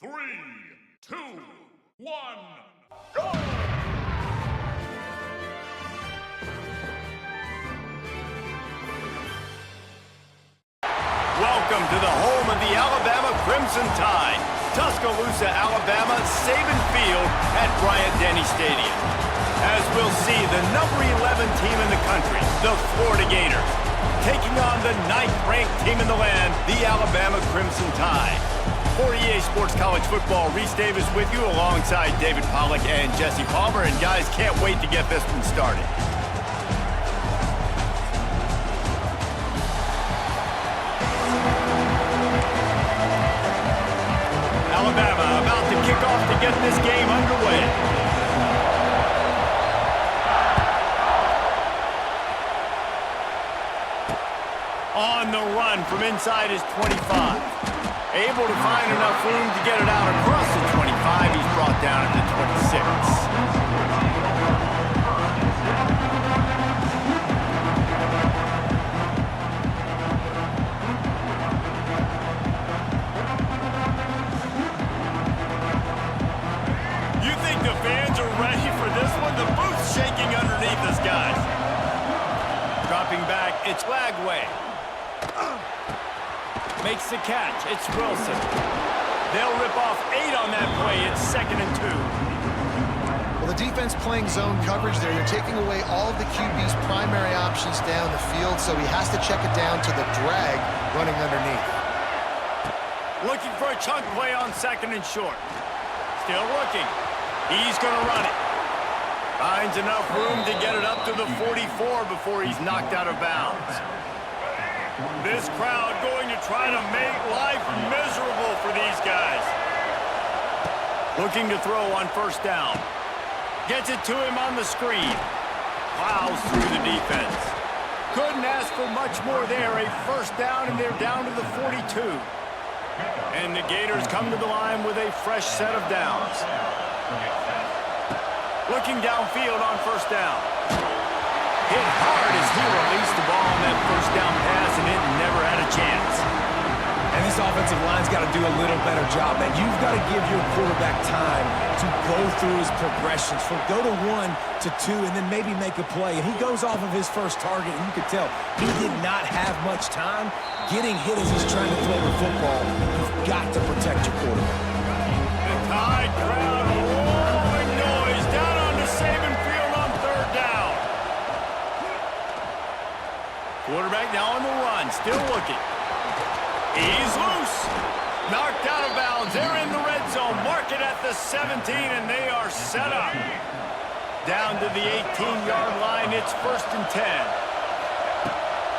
Three, two, one, Welcome to the home of the Alabama Crimson Tide, Tuscaloosa, Alabama, Saban Field at Bryant-Denny Stadium. As we'll see, the number 11 team in the country, the Florida Gators, taking on the 9th-ranked team in the land, the Alabama Crimson Tide. For EA Sports College Football, Reese Davis with you alongside David Pollack and Jesse Palmer. And guys, can't wait to get this one started. Alabama about to kick off to get this game underway. On the run from inside his 25. Able to find enough room to get it out across the 25. He's brought down at the 26. You think the fans are ready for this one? The booth's shaking underneath us, guys. Dropping back, it's Lagway. Makes the catch. It's Wilson. They'll rip off 8 on that play. It's 2nd and 2. Well, the defense playing zone coverage there. They're taking away all of the QB's primary options down the field, so he has to check it down to the drag running underneath. Looking for a chunk play on 2nd and short. Still looking. He's going to run it. Finds enough room to get it up to the 44 before he's knocked out of bounds. This crowd going to try to make life miserable for these guys. Looking to throw on 1st down. Gets it to him on the screen. Plows through the defense. Couldn't ask for much more there. A 1st down, and they're down to the 42. And the Gators come to the line with a fresh set of downs. Looking downfield on 1st down. Hit hard as he released the ball on that 1st down pass, and it never had a chance. And this offensive line's got to do a little better job, man. You've got to give your quarterback time to go through his progressions from go to 1 to 2 and then maybe make a play. And he goes off of his first target, and you could tell he did not have much time getting hit as he's trying to throw the football. You've got to protect your quarterback. The Tide crowd roaring noise down on the Saban Field on 3rd down. Quarterback now on the run, still looking. He's loose. Knocked out of bounds. They're in the red zone. Mark it at the 17, and they are set up. Down to the 18-yard line. It's 1st and 10.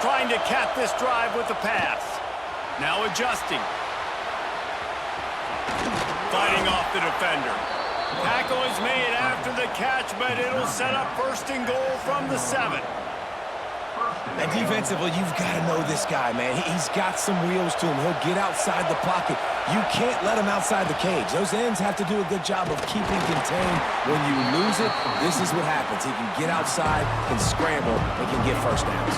Trying to cap this drive with the pass. Now adjusting. Fighting off the defender. Tackle is made after the catch, but it'll set up 1st and goal from the 7. And defensively, you've got to know this guy, man. He's got some wheels to him. He'll get outside the pocket. You can't let him outside the cage. Those ends have to do a good job of keeping contained. When you lose it, this is what happens. He can get outside, can scramble, and can get 1st downs.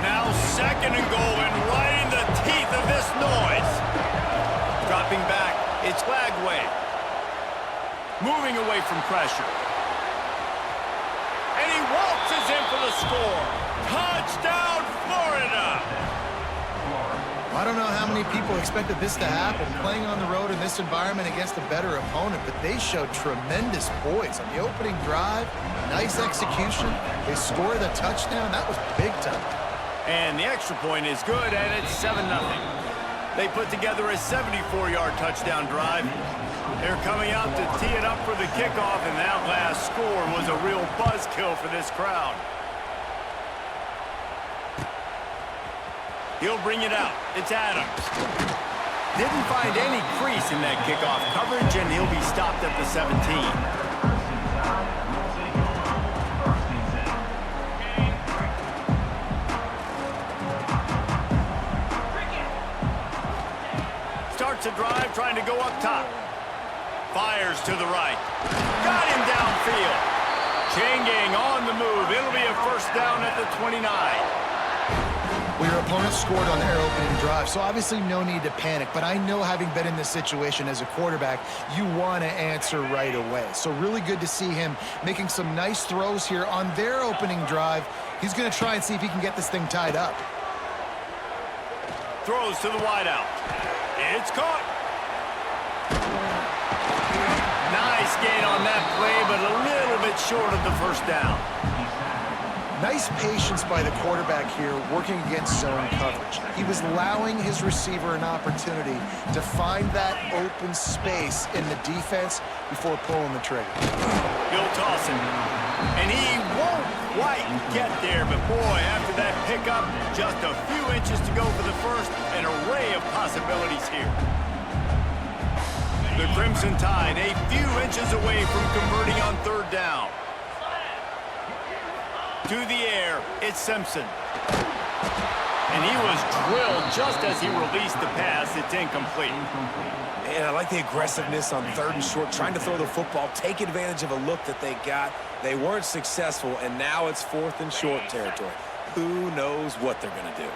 Now 2nd and goal, and right in the teeth of this noise. Dropping back, it's Lagway. Moving away from pressure. And he waltzes in for the score. Touchdown, Florida! I don't know how many people expected this to happen, playing on the road in this environment against a better opponent, but they showed tremendous poise on the opening drive. Nice execution. They score the touchdown. That was big time. And the extra point is good, and it's 7-0. They put together a 74-yard touchdown drive. They're coming out to tee it up for the kickoff, and that last score was a real buzzkill for this crowd. He'll bring it out. It's Adams. Didn't find any crease in that kickoff coverage, and he'll be stopped at the 17. Starts a drive trying to go up top. Fires to the right. Got him downfield. Chain gang on the move. It'll be a 1st down at the 29. Well, your opponent scored on their opening drive, so obviously no need to panic. But I know, having been in this situation as a quarterback, you want to answer right away. So really good to see him making some nice throws here on their opening drive. He's going to try and see if he can get this thing tied up. Throws to the wideout. It's caught. Nice gain on that play, but a little bit short of the first down. Nice patience by the quarterback here, working against zone coverage. He was allowing his receiver an opportunity to find that open space in the defense before pulling the trigger. He'll toss it. And he won't quite get there, but boy, after that pickup, just a few inches to go for the first. An array of possibilities here. The Crimson Tide a few inches away from converting on third down. To the air, it's Simpson. And he was drilled just as he released the pass. It's incomplete. And I like the aggressiveness on third and short, trying to throw the football, take advantage of a look that they got. They weren't successful, and now it's fourth and short territory. Who knows what they're going to do?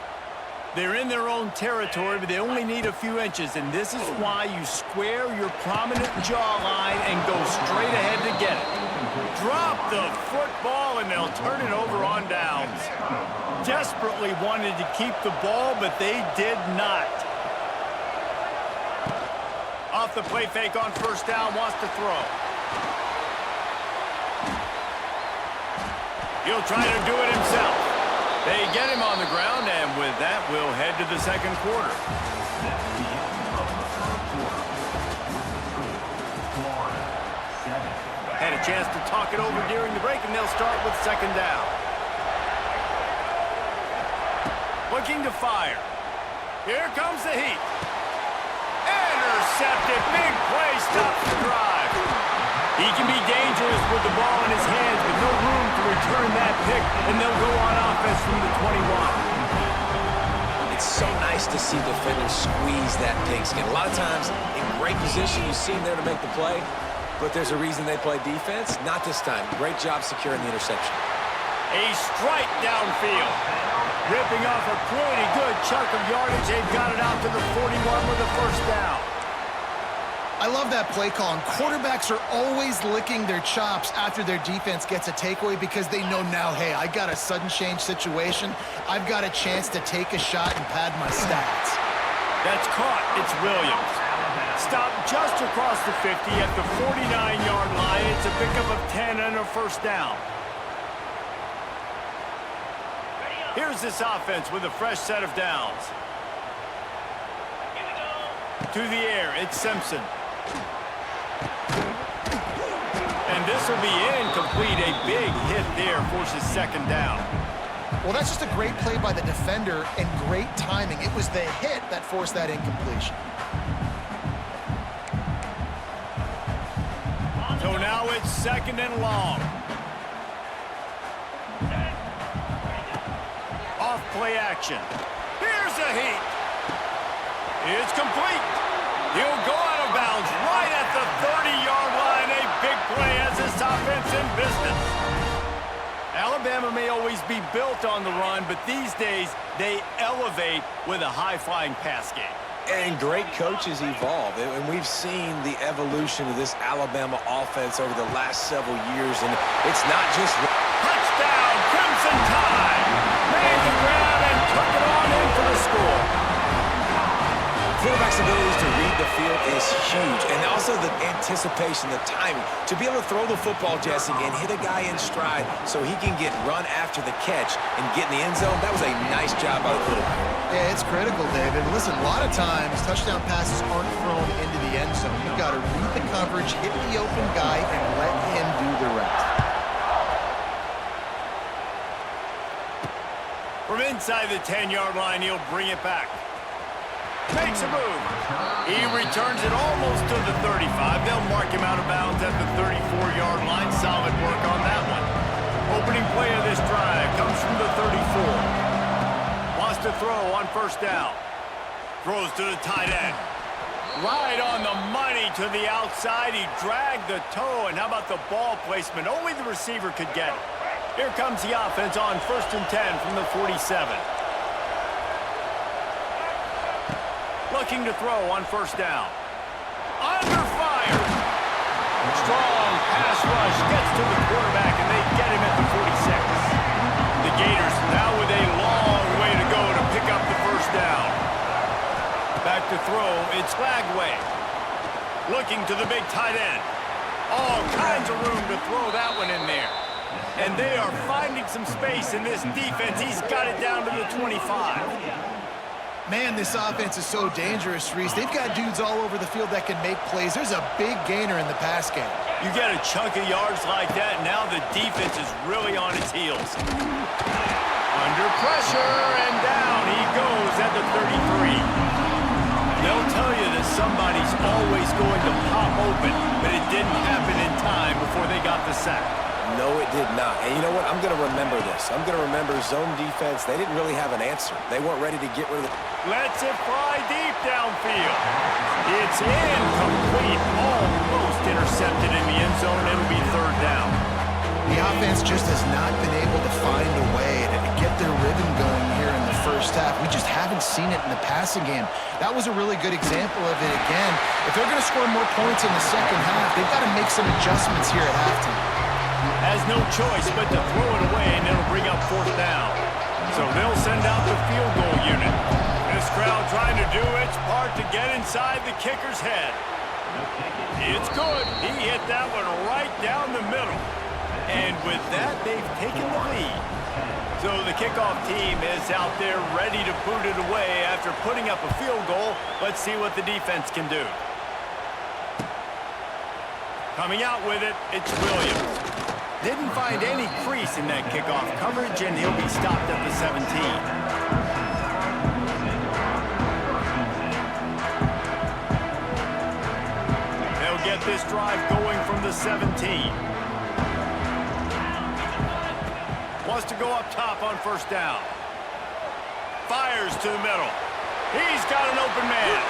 They're in their own territory, but they only need a few inches, and this is why you square your prominent jawline and go straight ahead to get it. Drop the football, and they'll turn it over on downs. Desperately wanted to keep the ball, but they did not. Off the play fake on first down, wants to throw. He'll try to do it himself. They get him on the ground, and with that, we'll head to the second quarter. Had a chance to talk it over during the break, and they'll start with second down. Looking to fire. Here comes the heat. Intercepted. Big play stops the drive. He can be dangerous with the ball in his hands, but no room to return that pick, and they'll go on offense from the 21. It's so nice to see defenders squeeze that pigskin. A lot of times, in great position, you see him there to make the play, but there's a reason they play defense. Not this time. Great job securing the interception. A strike downfield. Ripping off a pretty good chunk of yardage. They've got it out to the 41 with a first down. I love that play call, and quarterbacks are always licking their chops after their defense gets a takeaway because they know now, hey, I got a sudden change situation. I've got a chance to take a shot and pad my stats. That's caught. It's Williams. Stopped just across the 50 at the 49-yard line. It's a pickup of 10 and a first down. Here's this offense with a fresh set of downs. To the air, it's Simpson. And this will be incomplete. A big hit there forces second down. Well, that's just a great play by the defender and great timing. It was the hit that forced that incompletion. So now it's second and long. Off play action. Here's a heat. It's complete. He'll go out of bounds right at the 30-yard line. A big play as this offense in business. Alabama may always be built on the run, but these days they elevate with a high-flying pass game. And great coaches evolve, and we've seen the evolution of this Alabama offense over the last several years, and it's not just... Touchdown, Crimson Tide! Made the grab and took it on in for the score. Quarterback's ability to read the field is huge, and also the anticipation, the timing. To be able to throw the football, Jesse, and hit a guy in stride so he can get run after the catch and get in the end zone, that was a nice job by the quarterback. Yeah, it's critical, David. Listen, a lot of times touchdown passes aren't thrown into the end zone. You've got to read the coverage, hit the open guy, and let him do the rest. From inside the 10-yard line, he'll bring it back. Makes a move. He returns it almost to the 35. They'll mark him out of bounds at the 34-yard line. Solid work on that one. Opening play of this drive comes from the 34. Wants to throw on first down. Throws to the tight end. Right on the money to the outside. He dragged the toe, and how about the ball placement? Only the receiver could get it. Here comes the offense on 1st and 10 from the 47. looking to throw on first down. Under fire. Strong pass rush gets to the quarterback, and they get him at the 46. The Gators now with a long way to go to pick up the first down. Back to throw, it's Lagway. Looking to the big tight end. All kinds of room to throw that one in there. And they are finding some space in this defense. He's got it down to the 25. Man, this offense is so dangerous, Reese. They've got dudes all over the field that can make plays. There's a big gainer in the pass game. You get a chunk of yards like that, now the defense is really on its heels. Under pressure, and down he goes at the 33. They'll tell you that somebody's always going to pop open, but it didn't happen in time before they got the sack. No, it did not. And you know what? I'm going to remember this. I'm going to remember zone defense. They didn't really have an answer. They weren't ready to get rid of it. Lets it fly deep downfield. It's incomplete. Almost intercepted in the end zone. It'll be third down. The offense just has not been able to find a way to get their rhythm going here in the first half. We just haven't seen it in the passing game. That was a really good example of it again. If they're going to score more points in the second half, they've got to make some adjustments here at halftime. Has no choice but to throw it away, and it'll bring up fourth down. So they'll send out the field goal unit. This crowd trying to do its part to get inside the kicker's head. It's good. He hit that one right down the middle. And with that, they've taken the lead. So the kickoff team is out there ready to boot it away after putting up a field goal. Let's see what the defense can do. Coming out with it, it's Williams. Didn't find any crease in that kickoff coverage, and he'll be stopped at the 17. They'll get this drive going from the 17. Wants to go up top on first down. Fires to the middle. He's got an open man.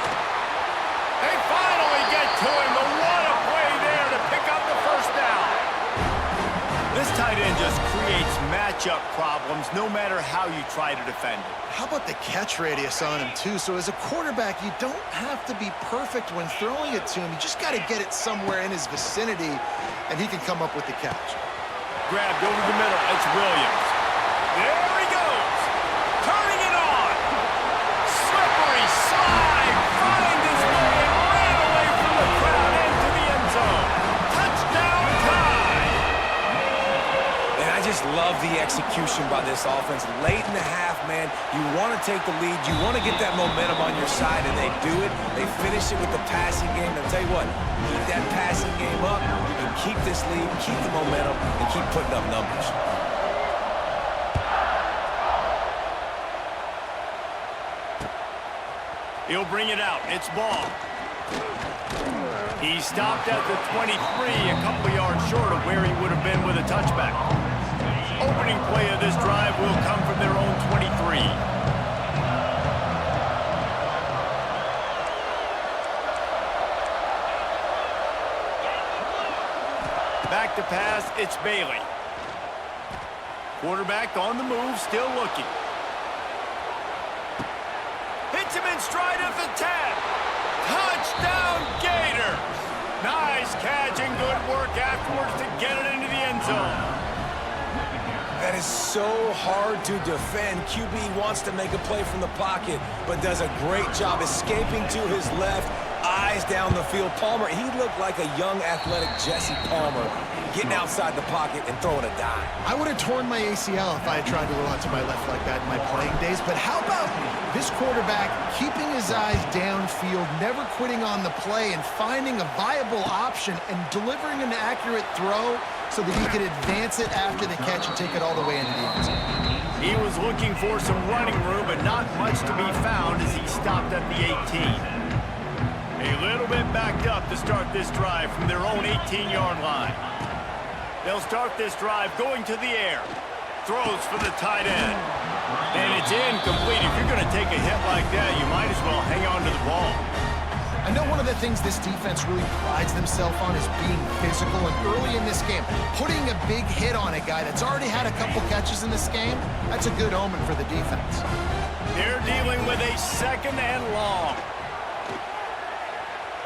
They finally get to him, but what a play there to pick up the first down. This tight end just creates matchup problems no matter how you try to defend it. How about the catch radius on him, too? So as a quarterback, you don't have to be perfect when throwing it to him. You just got to get it somewhere in his vicinity, and he can come up with the catch. Grabbed over the middle. It's Williams. There he goes. Turning it on. Slippery slide. Find his way and ran away from the crowd into the end zone. Touchdown time. And I just love the execution by this offense. Late in the half, man, you want to take the lead. You want to get that momentum on your side, and they do it. They finish it with the passing game. I'll tell you what, keep that passing game up. You can keep this lead, keep the momentum, and keep putting up numbers. He'll bring it out. It's Ball. He stopped at the 23, a couple of yards short of where he would have been with a touchback. Opening play of this drive will come from their own 23. Back to pass, it's Bailey. Quarterback on the move, still looking. Hits him in stride at the 10. Touchdown, Gators! Nice catch and good work afterwards to get it into the end zone. That is so hard to defend. QB wants to make a play from the pocket, but does a great job escaping to his left, eyes down the field. Palmer, he looked like a young, athletic Jesse Palmer, getting outside the pocket and throwing a dime. I would have torn my ACL if I had tried to roll out to my left like that in my playing days, but how about this quarterback keeping his eyes downfield, never quitting on the play, and finding a viable option and delivering an accurate throw so that he could advance it after the catch and take it all the way into the end zone. He was looking for some running room, but not much to be found as he stopped at the 18. A little bit backed up to start this drive from their own 18-yard line. They'll start this drive going to the air. Throws for the tight end. And it's incomplete. If you're going to take a hit like that, you might as well hang on to the ball. I know one of the things this defense really prides themselves on is being physical, and early in this game, putting a big hit on a guy that's already had a couple catches in this game, that's a good omen for the defense. They're dealing with a second and long.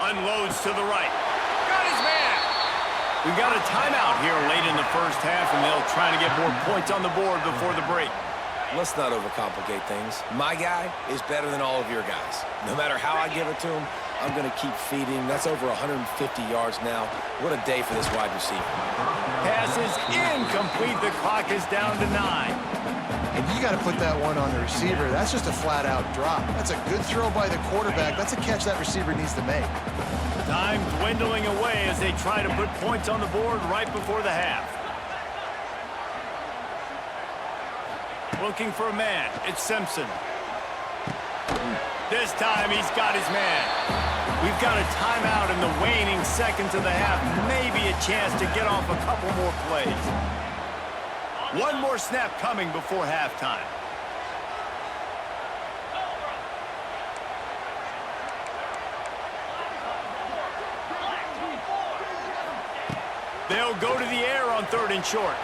Unloads to the right. Got his man. We've got a timeout here late in the first half, and they'll try to get more points on the board before the break. Let's not overcomplicate things. My guy is better than all of your guys. No matter how I give it to him, I'm going to keep feeding. That's over 150 yards now. What a day for this wide receiver. Pass is incomplete. The clock is down to 9. And you got to put that one on the receiver. That's just a flat-out drop. That's a good throw by the quarterback. That's a catch that receiver needs to make. Time dwindling away as they try to put points on the board right before the half. Looking for a man. It's Simpson. This time he's got his man. We've got a timeout in the waning seconds of the half. Maybe a chance to get off a couple more plays. One more snap coming before halftime. They'll go to the air on 3rd and short.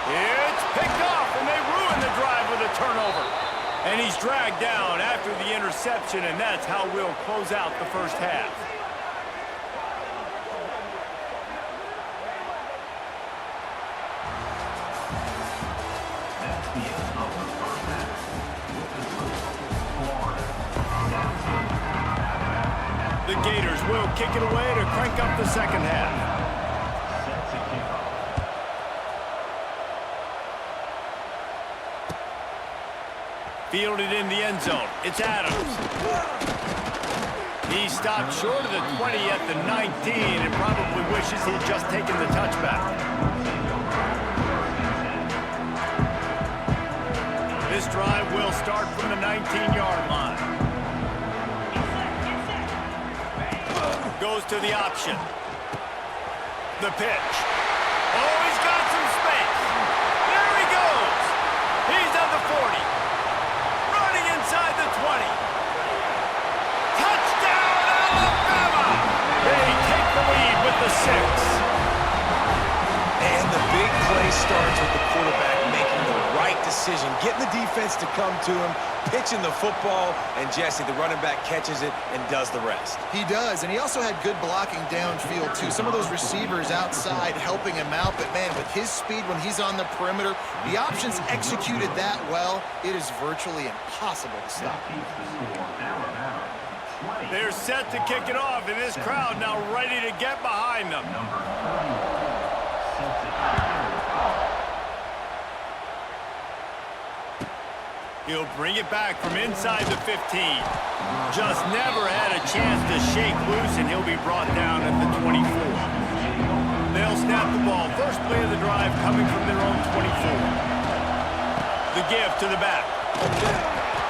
It's picked off, and they ruin the drive with a turnover. And he's dragged down after the interception, and that's how we'll close out the first half. The Gators will kick it away to crank up the second half. Fielded in the end zone. It's Adams. He stopped short of the 20 at the 19 and probably wishes he'd just taken the touchback. This drive will start from the 19-yard line. Goes to the option. The pitch. Oh, he's got some space. There he goes. He's at the 40. Running inside the 20. Touchdown, Alabama! They take the lead with the 6. And the big play starts with the quarterback making the right decision, getting the defense to come to him, pitching the football, and Jesse, the running back, catches it and does the rest. He does, and he also had good blocking downfield, too. Some of those receivers outside helping him out, but, man, with his speed when he's on the perimeter, the options executed that well, it is virtually impossible to stop. They're set to kick it off, and this crowd now ready to get behind them. He'll bring it back from inside the 15. Just never had a chance to shake loose, and he'll be brought down at the 24. They'll snap the ball. First play of the drive coming from their own 24. The give to the back.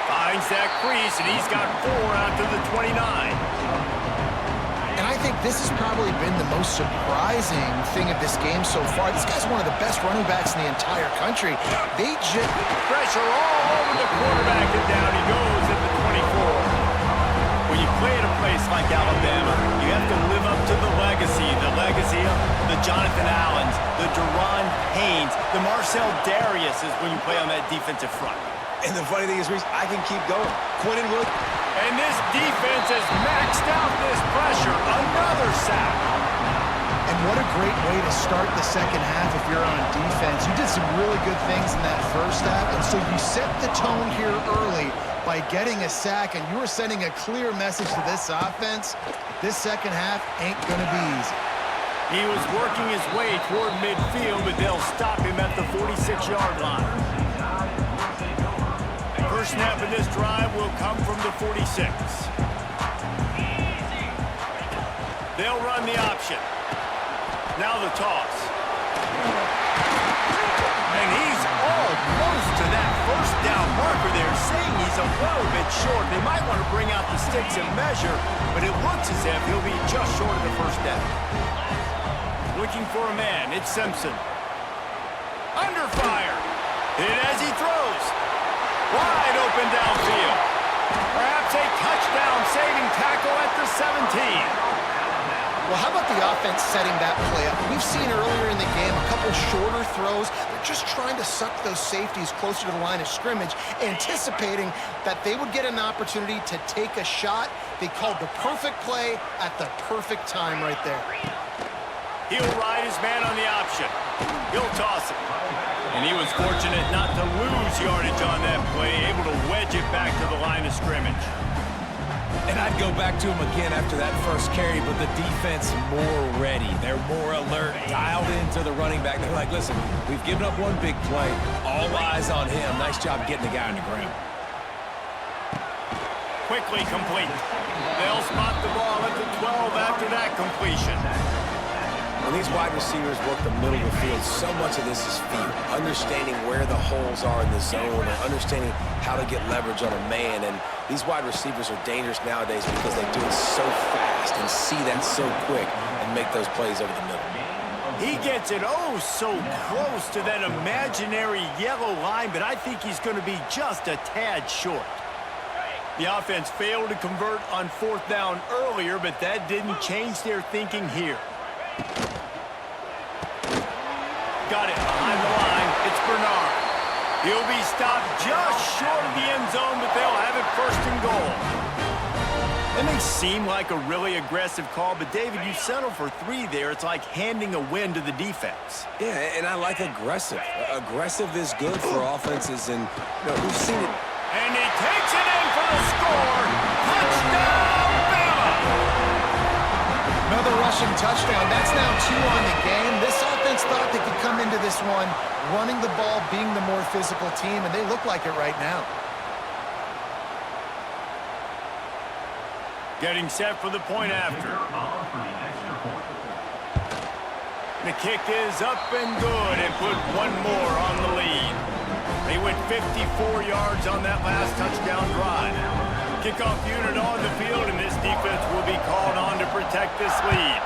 Finds that crease, and he's got 4 out to the 29. And I think this has probably been the most surprising thing of this game so far. This guy's one of the best running backs in the entire country. They just... Pressure all over the quarterback, and down he goes at the 24. When you play at a place like Alabama, you have to live up to the legacy of the Jonathan Allens, the Deron Haynes, the Marcel Dariuses when you play on that defensive front. And the funny thing is, Reese, I can keep going. Quentin Wood. And this defense has maxed out this pressure. Another sack. And what a great way to start the second half if you're on defense. You did some really good things in that first half, and so you set the tone here early by getting a sack, and you were sending a clear message to this offense. This second half ain't going to be easy. He was working his way toward midfield, but they'll stop him at the 46-yard line. First snap of this drive will come from the 46. They'll run the option. Now the toss. And he's almost to that first down marker there, saying he's a little bit short. They might want to bring out the sticks and measure, but it looks as if he'll be just short of the first down. Looking for a man, it's Simpson. Under fire. Hit as he throws. Wide open downfield. Perhaps a touchdown-saving tackle at the 17. Well, how about the offense setting that play up. We've seen earlier in the game a couple shorter throws. They're just trying to suck those safeties closer to the line of scrimmage, anticipating that they would get an opportunity to take a shot. They called the perfect play at the perfect time right there. He'll ride his man on the option. He'll toss it. And he was fortunate not to lose yardage on that play, able to wedge it back to the line of scrimmage. And I'd go back to him again after that first carry, but the defense more ready. They're more alert, dialed into the running back. They're like, listen, we've given up one big play. All eyes on him. Nice job getting the guy on the ground. Quickly complete. They'll spot the ball at the 12 after that completion. When these wide receivers work the middle of the field, so much of this is feel. Understanding where the holes are in the zone and understanding how to get leverage on a man. And these wide receivers are dangerous nowadays because they do it so fast and see that so quick and make those plays over the middle. He gets it so close to that imaginary yellow line, but I think he's going to be just a tad short. The offense failed to convert on 4th down earlier, but that didn't change their thinking here. Got it behind the line. It's Bernard. He'll be stopped just short of the end zone, but they'll have it 1st and goal. That may seem like a really aggressive call, but David, you settle for 3 there. It's like handing a win to the defense. Yeah, and I like aggressive. Aggressive is good for offenses, and we've seen it. And he takes it in for the score. Touchdown, Bama! Another rushing touchdown. That's now 2 on the game. This offense thought they could come into this one running the ball, being the more physical team, and they look like it right now. Getting set for the point after. The kick is up and good and put one more on the lead. They went 54 yards on that last touchdown drive. Kickoff unit on the field, and this defense will be called on to protect this lead.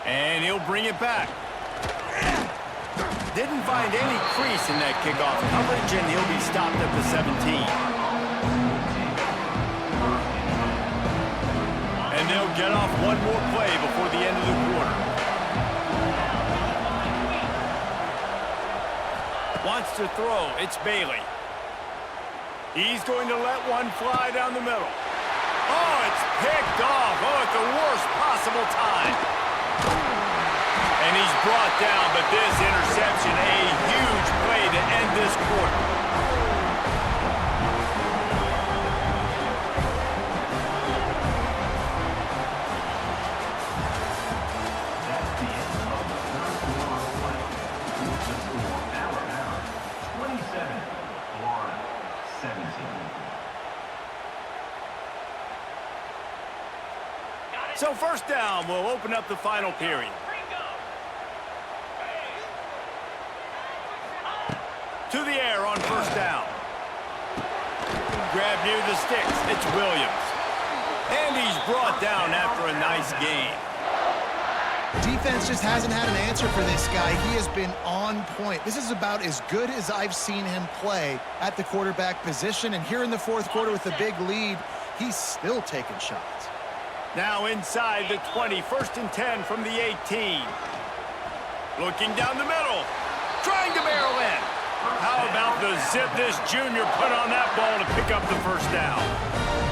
And he'll bring it back. Didn't find any crease in that kickoff coverage, and he'll be stopped at the 17. And they'll get off one more play before the end of the quarter. Wants to throw. It's Bailey. He's going to let one fly down the middle. Oh, it's picked off. Oh, at the worst possible time. And he's brought down, but this interception, a huge play to end this quarter. So 1st down will open up the final period. To the air on 1st down. Grab near the sticks. It's Williams. And he's brought down after a nice gain. Defense just hasn't had an answer for this guy. He has been on point. This is about as good as I've seen him play at the quarterback position. And here in the 4th quarter with a big lead, he's still taking shots. Now inside the 20, 1st and 10 from the 18. Looking down the middle, trying to barrel in. How about the zip this junior put on that ball to pick up the 1st down?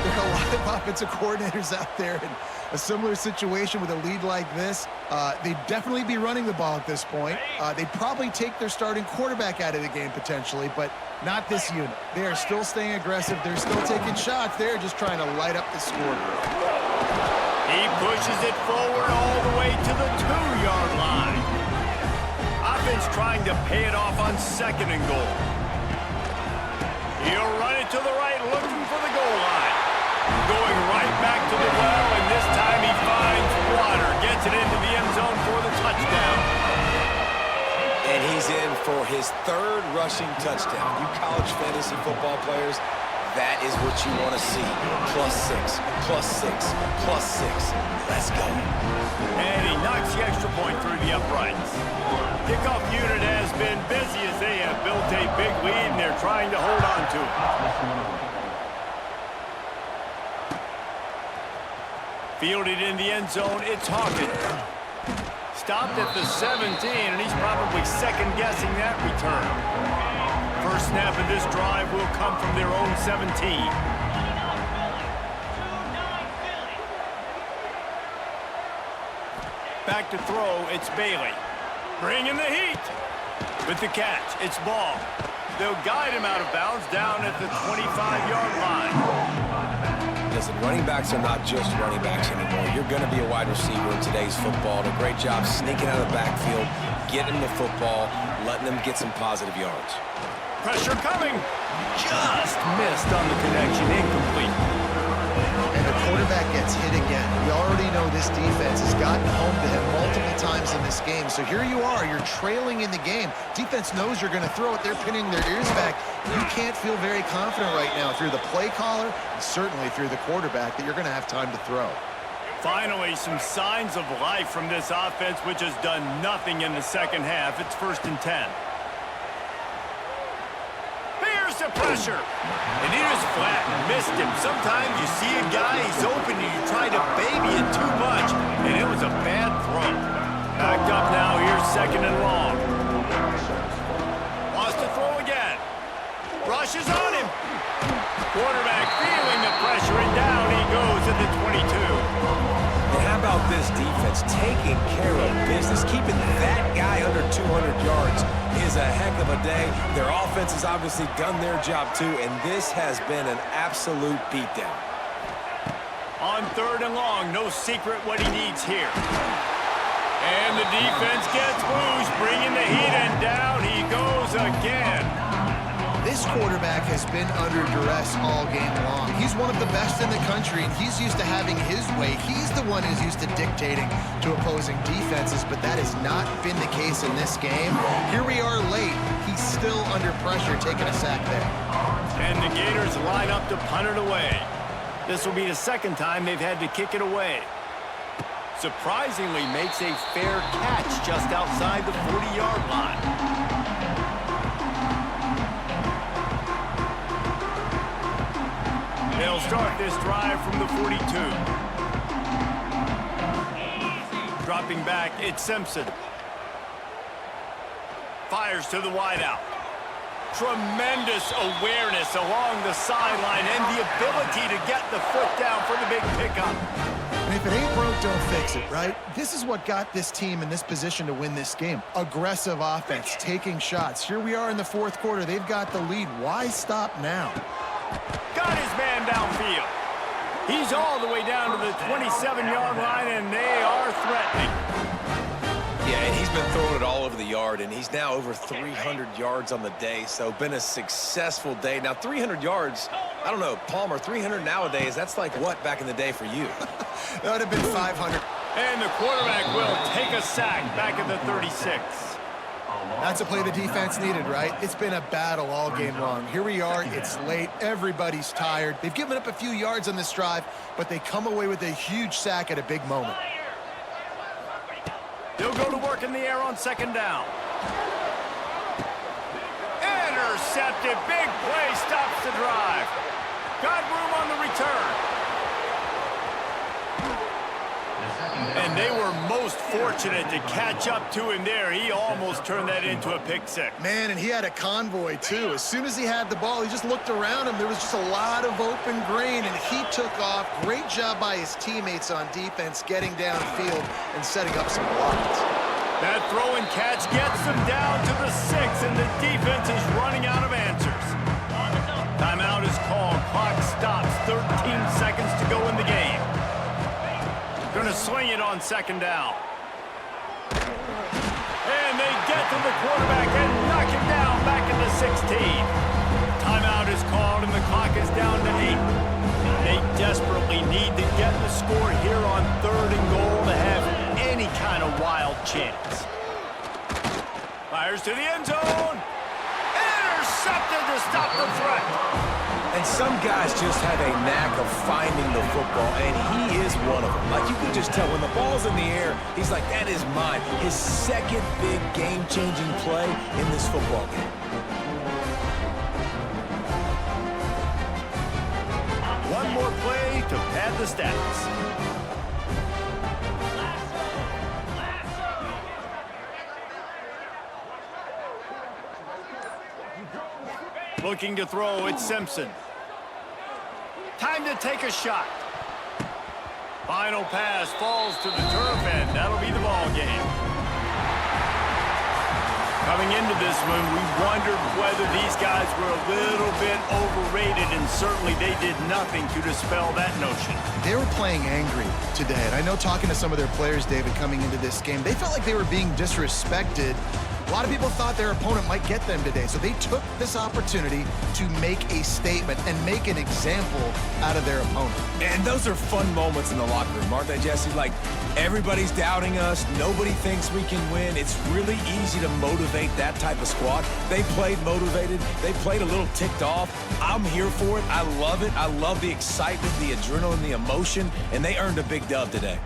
There are a lot of offensive coordinators out there in a similar situation with a lead like this. They'd definitely be running the ball at this point. They'd probably take their starting quarterback out of the game potentially, but not this unit. They are still staying aggressive. They're still taking shots. They're just trying to light up the scoreboard. He pushes it forward all the way to the 2-yard line. Offense trying to pay it off on 2nd and goal. He'll run it to the right, looking for the goal line. Going right back to the well, and this time he finds water. Gets it into the end zone for the touchdown. And he's in for his 3rd rushing touchdown. You college fantasy football players, that is what you want to see. +6, +6, +6. Let's go. And he knocks the extra point through the uprights. Kickoff unit has been busy as they have built a big lead, and they're trying to hold on to it. Fielded in the end zone, it's Hawkins. Stopped at the 17, and he's probably second-guessing that return. First snap of this drive will come from their own 17. Back to throw, it's Bailey. Bringing the heat. With the catch, it's Ball. They'll guide him out of bounds down at the 25-yard line. Listen, running backs are not just running backs anymore. You're going to be a wide receiver in today's football. A great job sneaking out of the backfield, getting the football, letting them get some positive yards. Pressure coming. Just missed on the connection. Incomplete. And the quarterback gets hit again. We already know this defense has gotten home to him multiple times in this game. So here you are, you're trailing in the game. Defense knows you're going to throw it. They're pinning their ears back. You can't feel very confident right now through the play caller and certainly through the quarterback that you're going to have time to throw. Finally, some signs of life from this offense, which has done nothing in the second half. It's 1st and 10. Here's the pressure. And he just flat missed him. Sometimes you see a guy, he's open, and you try to baby it too much, and it was a bad throw. Backed up now, here's 2nd and long. Wants to throw again. Rushes on him. Quarterback feeling the pressure, and down he goes at the 22. And how about this defense taking care of business? Keeping that guy under 200 yards is a heck of a day. Their offense has obviously done their job too, and this has been an absolute beatdown. On 3rd and long, no secret what he needs here. And the defense gets loose, bringing the heat, and down he goes again. This quarterback has been under duress all game long. He's one of the best in the country, and he's used to having his way. He's the one who's used to dictating to opposing defenses, but that has not been the case in this game. Here we are late. He's still under pressure, taking a sack there. And the Gators line up to punt it away. This will be the 2nd time they've had to kick it away. Surprisingly makes a fair catch just outside the 40-yard line. They'll start this drive from the 42. Dropping back, it's Simpson. Fires to the wideout. Tremendous awareness along the sideline and the ability to get the foot down for the big pickup. And if it ain't broke, don't fix it, right? This is what got this team in this position to win this game. Aggressive offense, taking shots. Here we are in the 4th quarter. They've got the lead. Why stop now? Got his man downfield. He's all the way down to the 27-yard line, and they are threatening. Yeah, and he's been throwing it all over the yard, and he's now over 300 yards on the day, so been a successful day. Now, 300 yards, I don't know, Palmer, 300 nowadays, that's like what back in the day for you? That would have been 500. And the quarterback will take a sack back at the 36. That's a play the defense needed, right? It's been a battle all game long. Here we are. It's late. Everybody's tired. They've given up a few yards on this drive, but they come away with a huge sack at a big moment. They'll go to work in the air on 2nd down. Intercepted. Big play stops the drive. Got room on the return. And they were most fortunate to catch up to him there. He almost turned that into a pick six. Man, and he had a convoy, too. As soon as he had the ball, he just looked around him. There was just a lot of open green, and he took off. Great job by his teammates on defense, getting downfield and setting up some blocks. That throw and catch gets them down to the 6, and the defense is running out of answers. Timeout is called. Clock stops. 13 seconds to go in the game. Gonna swing it on 2nd down. And they get to the quarterback and knock him down back into 16. Timeout is called and the clock is down to 8. They desperately need to get the score here on 3rd and goal to have any kind of wild chance. Fires to the end zone. Intercepted to stop the threat. And some guys just have a knack of finding the football, and he is one of them. Like, you can just tell when the ball's in the air, he's like, that is mine. His 2nd big game-changing play in this football game. One more play to pad the stats. Looking to throw, it's Simpson. Time to take a shot. Final pass falls to the turf, and that'll be the ball game. Coming into this one, we wondered whether these guys were a little bit overrated, and certainly they did nothing to dispel that notion. They were playing angry today, and I know talking to some of their players, David, coming into this game, they felt like they were being disrespected. A lot of people thought their opponent might get them today, so they took this opportunity to make a statement and make an example out of their opponent. And those are fun moments in the locker room, aren't they, Jesse? Like, everybody's doubting us. Nobody thinks we can win. It's really easy to motivate that type of squad. They played motivated. They played a little ticked off. I'm here for it. I love it. I love the excitement, the adrenaline, the emotion, and they earned a big dub today.